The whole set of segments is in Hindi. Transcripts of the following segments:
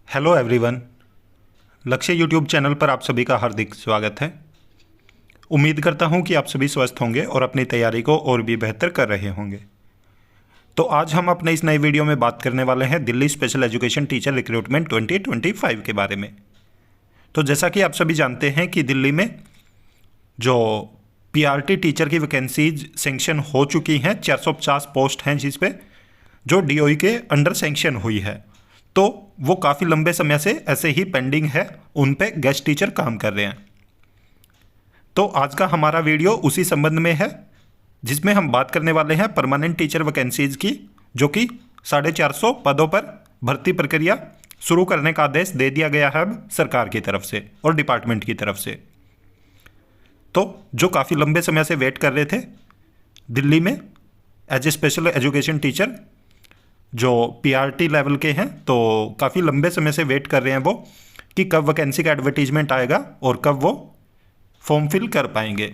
Hello everyone. लक्ष्य यूट्यूब चैनल पर आप सभी का हार्दिक स्वागत है। उम्मीद करता हूं कि आप सभी स्वस्थ होंगे और अपनी तैयारी को और भी बेहतर कर रहे होंगे। तो आज हम अपने इस नए वीडियो में बात करने वाले हैं Delhi special education teacher recruitment 2025 के बारे में। तो जैसा कि आप सभी जानते हैं कि दिल्ली में जो पीआरटी टीचर की वैकेंसीज सेंक्शन हो चुकी हैं, 450 पोस्ट हैं जिस पे जो डीओई के अंडर सेंक्शन हुई है, तो वो काफ़ी लंबे समय से ऐसे ही पेंडिंग है, उन पे गेस्ट टीचर काम कर रहे हैं। तो आज का हमारा वीडियो उसी संबंध में है, जिसमें हम बात करने वाले हैं परमानेंट टीचर वैकेंसीज की, जो कि 450 पदों पर भर्ती प्रक्रिया शुरू करने का आदेश दे दिया गया है अब सरकार की तरफ से और डिपार्टमेंट की तरफ से। तो जो काफ़ी लंबे समय से वेट कर रहे थे दिल्ली में as a special education teacher, जो पीआरटी लेवल के हैं, तो काफ़ी लंबे समय से वेट कर रहे हैं वो कि कब वैकेंसी का एडवर्टीजमेंट आएगा और कब वो फॉर्म फिल कर पाएंगे।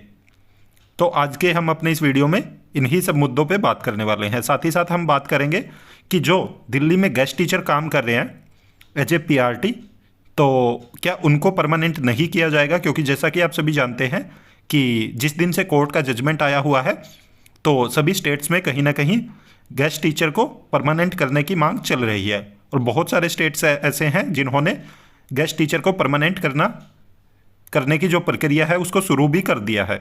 तो आज के हम अपने इस वीडियो में इन्हीं सब मुद्दों पे बात करने वाले हैं। साथ ही साथ हम बात करेंगे कि जो दिल्ली में गेस्ट टीचर काम कर रहे हैं एज ए पीआरटी, तो क्या उनको परमानेंट नहीं किया जाएगा, क्योंकि जैसा कि आप सभी जानते हैं कि जिस दिन से कोर्ट का जजमेंट आया हुआ है, तो सभी स्टेट्स में कहीं ना कहीं गेस्ट टीचर को परमानेंट करने की मांग चल रही है और बहुत सारे स्टेट्स ऐसे हैं जिन्होंने गेस्ट टीचर को परमानेंट करने की जो प्रक्रिया है उसको शुरू भी कर दिया है।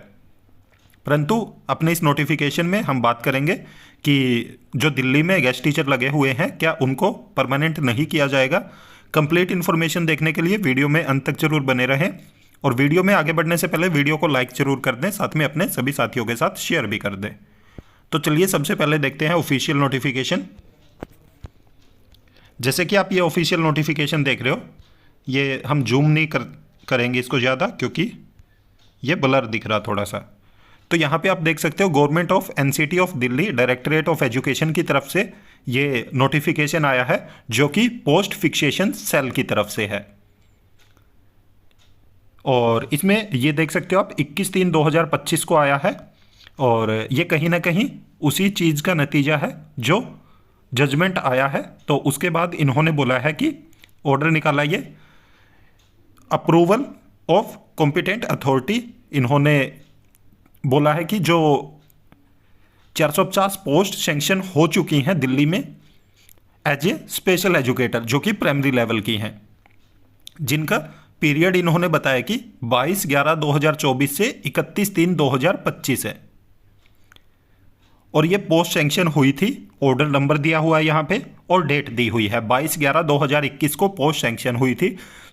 परंतु अपने इस नोटिफिकेशन में हम बात करेंगे कि जो दिल्ली में गेस्ट टीचर लगे हुए हैं, क्या उनको परमानेंट नहीं किया जाएगा। कंप्लीट इन्फॉर्मेशन देखने के लिए वीडियो में अंत तक जरूर बने रहें और वीडियो में आगे बढ़ने से पहले वीडियो को लाइक जरूर कर दें, साथ में अपने सभी साथियों के साथ शेयर भी कर दें। तो चलिए सबसे पहले देखते हैं ऑफिशियल नोटिफिकेशन। जैसे कि आप ये ऑफिशियल नोटिफिकेशन देख रहे हो, ये हम जूम नहीं करेंगे इसको ज़्यादा, क्योंकि ये ब्लर दिख रहा थोड़ा सा। तो यहाँ पे आप देख सकते हो government of NCT of Delhi directorate of education की तरफ से ये नोटिफिकेशन आया है, जो कि पोस्ट फिक्सेशन सेल की तरफ से है। और इसमें ये देख सकते हो आप 21/3/2025 को आया है और ये कहीं ना कहीं उसी चीज़ का नतीजा है जो जजमेंट आया है। तो उसके बाद इन्होंने बोला है कि ऑर्डर निकाला, ये अप्रूवल ऑफ कॉम्पिटेंट अथॉरिटी। इन्होंने बोला है कि जो 450 पोस्ट सेंक्शन हो चुकी हैं दिल्ली में एज ए स्पेशल एजुकेटर, जो कि प्राइमरी लेवल की हैं, जिनका पीरियड इन्होंने बताया कि 22/11/2024 से 31/3/2025 है। और ये पोस्ट सेंक्शन हुई थी, ऑर्डर नंबर दिया हुआ है यहाँ पे और डेट दी हुई है 22/11/2021 को पोस्ट सेंक्शन हुई थी।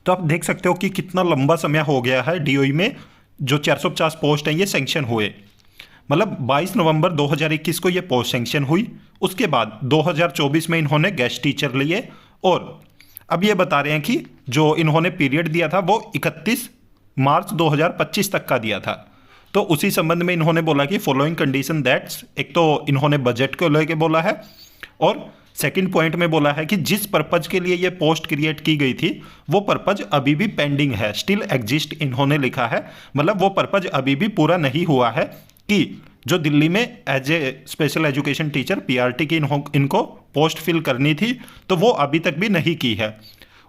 तो आप देख सकते हो कि कितना लंबा समय हो गया है डीओई में जो 450 पोस्ट हैं ये सेंक्शन हुए। मतलब 22 नवंबर 2021 को ये पोस्ट सेंक्शन हुई, उसके बाद 2024 में इन्होंने गेस्ट टीचर लिए और अब ये बता रहे हैं कि जो इन्होंने पीरियड दिया था वो 31 मार्च 2025 तक का दिया था। तो उसी संबंध में इन्होंने बोला कि फॉलोइंग कंडीशन दैट्स, एक तो इन्होंने बजट को लेके बोला है और सेकंड पॉइंट में बोला है कि जिस पर्पज के लिए ये पोस्ट क्रिएट की गई थी वो पर्पज अभी भी पेंडिंग है, स्टिल एग्जिस्ट इन्होंने लिखा है। मतलब वो पर्पज अभी भी पूरा नहीं हुआ है कि जो दिल्ली में as a special education teacher PRT की इनको पोस्ट फिल करनी थी, तो वो अभी तक भी नहीं की है।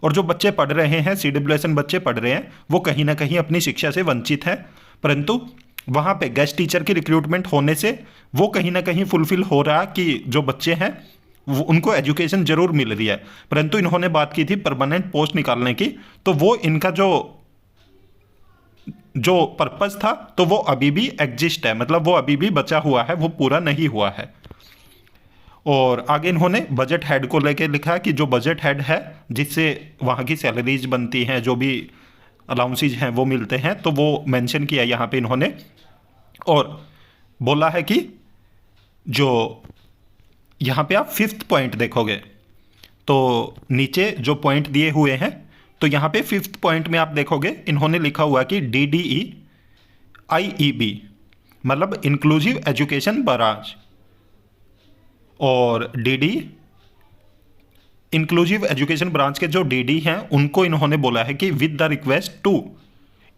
और जो बच्चे पढ़ रहे हैं, CWSN बच्चे पढ़ रहे हैं, वो कहीं ना कहीं अपनी शिक्षा से वंचित हैं। परंतु वहाँ पे गेस्ट टीचर की रिक्रूटमेंट होने से वो कहीं ना कहीं फुलफिल हो रहा कि जो बच्चे हैं वो उनको एजुकेशन जरूर मिल रही है। परंतु इन्होंने बात की थी परमानेंट पोस्ट निकालने की, तो वो इनका जो पर्पस था तो वो अभी भी एग्जिस्ट है, मतलब वो अभी भी बचा हुआ है, वो पूरा नहीं हुआ है। और आगे इन्होंने बजट हेड को लेके लिखा कि जो बजट हेड है जिससे वहाँ की सैलरीज बनती हैं, जो भी अलाउंसेज हैं वो मिलते हैं, तो वो मेंशन किया यहाँ पे इन्होंने और बोला है कि जो यहाँ पे आप 5th पॉइंट देखोगे तो नीचे जो पॉइंट दिए हुए हैं, तो यहाँ पे 5th पॉइंट में आप देखोगे इन्होंने लिखा हुआ कि DDE IEB मतलब इंक्लूसिव एजुकेशन ब्रांच, और DD इंक्लूसिव एजुकेशन ब्रांच के जो DD हैं उनको इन्होंने बोला है कि with the request to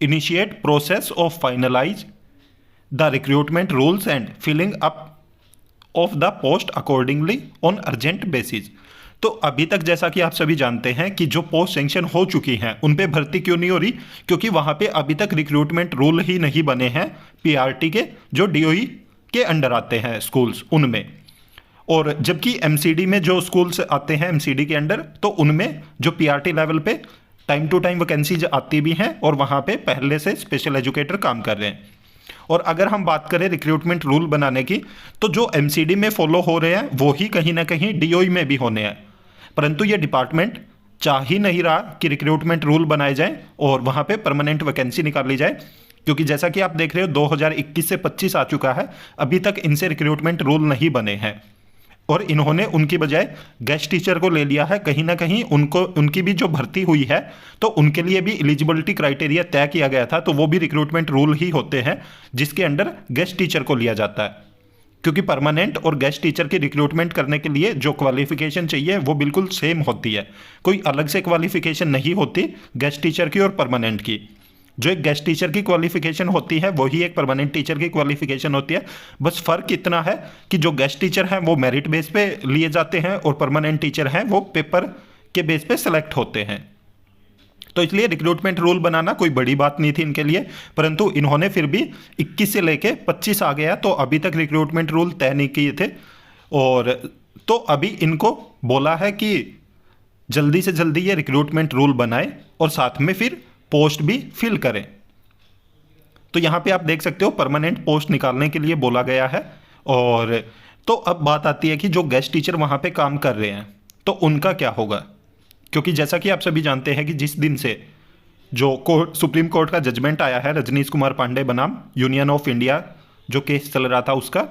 initiate process of finalise the recruitment rules and filling up of the post accordingly on urgent basis. तो अभी तक जैसा कि आप सभी जानते हैं कि जो पोस्ट सेंक्शन हो चुकी हैं उन पे भर्ती क्यों नहीं हो रही, क्योंकि वहां पे अभी तक रिक्रूटमेंट रूल ही नहीं बने हैं पीआरटी के, जो डीओई के अंडर आते हैं स्कूल्स उनमें। और जबकि एमसीडी में जो स्कूल्स आते हैं एमसीडी के अंडर, तो उनमें जो पीआरटी लेवल पे टाइम टू टाइम वैकेंसीज आती भी हैं और वहाँ पे पहले से स्पेशल एजुकेटर काम कर रहे हैं। और अगर हम बात करें रिक्रूटमेंट रूल बनाने की, तो जो एमसीडी में फॉलो हो रहे हैं वो ही कहीं ना कहीं डीओई में भी होने हैं, परंतु ये डिपार्टमेंट चाह ही नहीं रहा कि रिक्रूटमेंट रूल बनाए जाएं और वहाँ पे परमानेंट वैकेंसी निकाली जाए, क्योंकि जैसा कि आप देख रहे हो 2021 से 25 आ चुका है, अभी तक इनसे रिक्रूटमेंट रूल नहीं बने हैं और इन्होंने उनकी बजाय गेस्ट टीचर को ले लिया है। कहीं ना कहीं उनकी भी जो भर्ती हुई है तो उनके लिए भी एलिजिबिलिटी क्राइटेरिया तय किया गया था, तो वो भी रिक्रूटमेंट रूल ही होते हैं जिसके अंडर गेस्ट टीचर को लिया जाता है, क्योंकि परमानेंट और गेस्ट टीचर की रिक्रूटमेंट करने के लिए जो क्वालिफिकेशन चाहिए वो बिल्कुल सेम होती है, कोई अलग से क्वालिफिकेशन नहीं होती गेस्ट टीचर की और परमानेंट की। जो एक गेस्ट टीचर की क्वालिफिकेशन होती है वही एक परमानेंट टीचर की क्वालिफिकेशन होती है। बस फर्क इतना है कि जो गेस्ट टीचर हैं वो मेरिट बेस पे लिए जाते हैं और परमानेंट टीचर हैं वो पेपर के बेस पे सेलेक्ट होते हैं। तो इसलिए रिक्रूटमेंट रूल बनाना कोई बड़ी बात नहीं थी इनके लिए, परंतु इन्होंने फिर भी 21 से लेके 25 आ गया तो अभी तक रिक्रूटमेंट रूल तय नहीं किए थे। और तो अभी इनको बोला है कि जल्दी से जल्दी ये रिक्रूटमेंट रूल बनाए और साथ में फिर पोस्ट भी फिल करें। तो यहां पे आप देख सकते हो परमानेंट पोस्ट निकालने के लिए बोला गया है। और तो अब बात आती है कि जो गेस्ट टीचर वहां पे काम कर रहे हैं तो उनका क्या होगा, क्योंकि जैसा कि आप सभी जानते हैं कि जिस दिन से जो सुप्रीम कोर्ट का जजमेंट आया है रजनीश कुमार पांडे बनाम यूनियन ऑफ इंडिया जो केस चल रहा था उसका,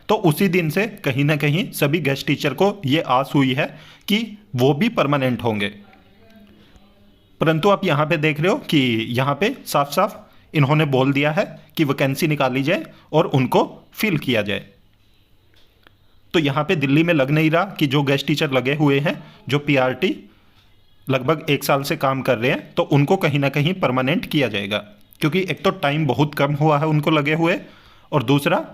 तो उसी दिन से कहीं ना कहीं सभी गेस्ट टीचर को ये आस हुई है कि वो भी परमानेंट होंगे। परंतु आप यहाँ पे देख रहे हो कि यहाँ पे साफ साफ इन्होंने बोल दिया है कि वैकेंसी निकाली जाए और उनको फिल किया जाए। तो यहाँ पे दिल्ली में लग नहीं रहा कि जो गेस्ट टीचर लगे हुए हैं जो पीआरटी लगभग 1 साल से काम कर रहे हैं तो उनको कहीं ना कहीं परमानेंट किया जाएगा, क्योंकि एक तो टाइम बहुत कम हुआ है उनको लगे हुए, और दूसरा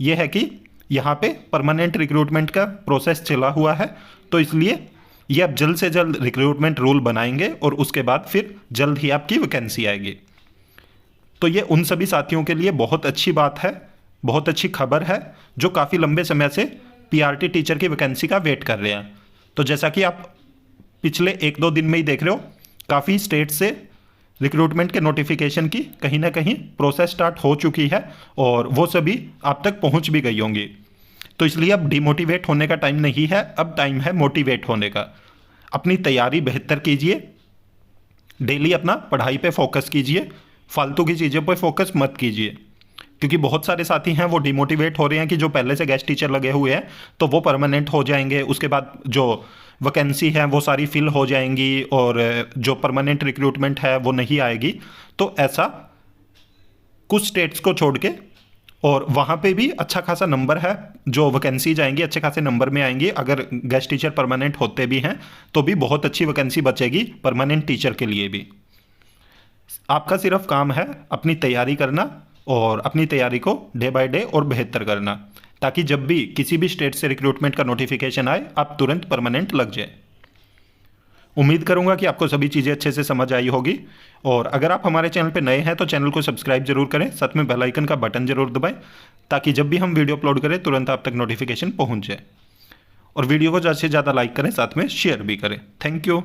यह है कि यहाँ पे परमानेंट रिक्रूटमेंट का प्रोसेस चला हुआ है। तो इसलिए ये अब जल्द से जल्द रिक्रूटमेंट रूल बनाएंगे और उसके बाद फिर जल्द ही आपकी वैकेंसी आएगी। तो ये उन सभी साथियों के लिए बहुत अच्छी बात है, बहुत अच्छी खबर है जो काफ़ी लंबे समय से पीआरटी टीचर की वैकेंसी का वेट कर रहे हैं। तो जैसा कि आप पिछले 1-2 दिन में ही देख रहे हो, काफ़ी स्टेट से रिक्रूटमेंट के नोटिफिकेशन की कहीं ना कहीं प्रोसेस स्टार्ट हो चुकी है और वो सभी आप तक पहुंच भी गई होंगी। तो इसलिए अब डिमोटिवेट होने का टाइम नहीं है, अब टाइम है मोटिवेट होने का। अपनी तैयारी बेहतर कीजिए, डेली अपना पढ़ाई पे फोकस कीजिए, फालतू की चीज़ों पे फोकस मत कीजिए, क्योंकि बहुत सारे साथी हैं वो डिमोटिवेट हो रहे हैं कि जो पहले से गेस्ट टीचर लगे हुए हैं तो वो परमानेंट हो जाएंगे, उसके बाद जो वैकेंसी है वो सारी फिल हो जाएंगी और जो परमानेंट रिक्रूटमेंट है वो नहीं आएगी। तो ऐसा कुछ स्टेट्स को छोड़ के, और वहाँ पे भी अच्छा खासा नंबर है, जो वैकेंसीज आएंगी अच्छे खासे नंबर में आएंगी। अगर गेस्ट टीचर परमानेंट होते भी हैं तो भी बहुत अच्छी वैकेंसी बचेगी परमानेंट टीचर के लिए भी। आपका सिर्फ काम है अपनी तैयारी करना और अपनी तैयारी को डे बाय डे और बेहतर करना, ताकि जब भी किसी भी स्टेट से रिक्रूटमेंट का नोटिफिकेशन आए आप तुरंत परमानेंट लग जाए। उम्मीद करूंगा कि आपको सभी चीज़ें अच्छे से समझ आई होगी, और अगर आप हमारे चैनल पर नए हैं तो चैनल को सब्सक्राइब जरूर करें, साथ में बेल आइकन का बटन जरूर दबाएं ताकि जब भी हम वीडियो अपलोड करें तुरंत आप तक नोटिफिकेशन पहुंच जाए। और वीडियो को ज़्यादा से ज़्यादा लाइक करें, साथ में शेयर भी करें। Thank you.